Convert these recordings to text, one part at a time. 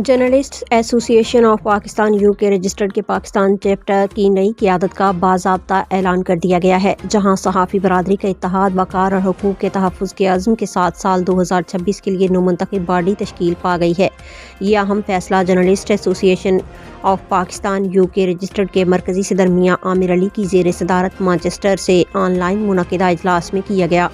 Journalist ایسوسی ایشن of Pakistan UK registered کے پاکستان چیپٹر کی نئی قیادت کا باضابطہ اعلان کر دیا گیا ہے، جہاں صحافی برادری کا اتحاد، وقار اور حقوق کے تحفظ کے عزم کے ساتھ سال 2026 کے لیے نومنتخب باڈی تشکیل پا گئی ہے۔ یہ اہم فیصلہ جرنلسٹ ایسوسی ایشن آف پاکستان UK رجسٹرڈ کے مرکزی صدر میاں عامر علی کی زیر صدارت مانچسٹر سے آن لائن منعقدہ اجلاس میں کیا گیا۔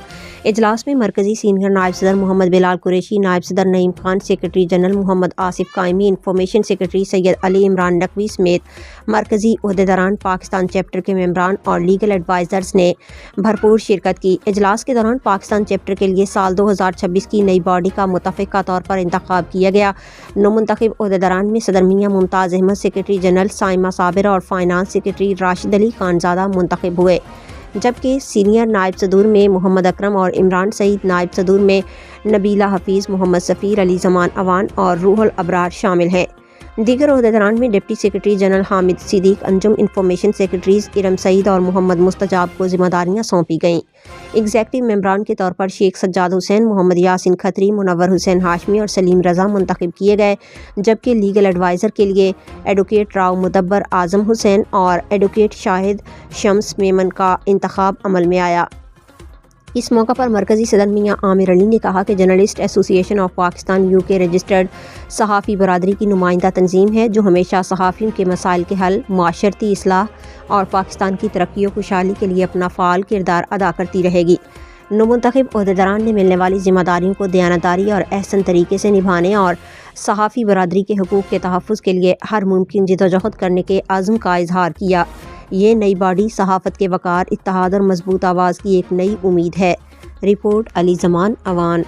اجلاس میں مرکزی سینئر نائب صدر محمد بلال قریشی، نائب صدر نعیم خان، سیکرٹری جنرل محمد آصف قائمی، انفارمیشن سیکرٹری سید علی عمران نقوی سمیت مرکزی عہدیداران، پاکستان چیپٹر کے ممبران اور لیگل ایڈوائزرز نے بھرپور شرکت کی۔ اجلاس کے دوران پاکستان چیپٹر کے لیے سال 2026 کی نئی باڈی کا متفقہ طور پر انتخاب کیا گیا۔ نومنتخب عہدیداران میں صدر میاں ممتاز احمد، سیکرٹری جنرل سائمہ صابر اور فائنانس سیکرٹری راشد علی خانزادہ منتخب ہوئے، جبکہ سینئر نائب صدور میں محمد اکرم اور عمران سعید، نائب صدور میں نبیلہ حفیظ، محمد سفیر، علی زمان اوان اور روح الابرار شامل ہیں۔ دیگر عہدیداران میں ڈپٹی سیکرٹری جنرل حامد صدیق انجم، انفارمیشن سیکرٹریز ارم سعید اور محمد مستجاب کو ذمہ داریاں سونپی گئیں۔ ایگزیکٹو ممبران کے طور پر شیخ سجاد حسین، محمد یاسین کھتری، منور حسین ہاشمی اور سلیم رضا منتخب کیے گئے، جبکہ لیگل ایڈوائزر کے لیے ایڈوکیٹ راؤ مدبر اعظم حسین اور ایڈوکیٹ شاہد شمس میمن کا انتخاب عمل میں آیا۔ اس موقع پر مرکزی صدر میاں عامر علی نے کہا کہ جرنلسٹ ایسوسی ایشن آف پاکستان UK رجسٹرڈ صحافی برادری کی نمائندہ تنظیم ہے، جو ہمیشہ صحافیوں کے مسائل کے حل، معاشرتی اصلاح اور پاکستان کی ترقی و خوشحالی کے لیے اپنا فعال کردار ادا کرتی رہے گی۔ نومنتخب عہدیداران نے ملنے والی ذمہ داریوں کو دیانتداری اور احسن طریقے سے نبھانے اور صحافی برادری کے حقوق کے تحفظ کے لیے ہر ممکن جدوجہد کرنے کے عزم کا اظہار کیا۔ یہ نئی باڈی صحافت کے وقار، اتحاد اور مضبوط آواز کی ایک نئی امید ہے۔ رپورٹ علی زمان اوان۔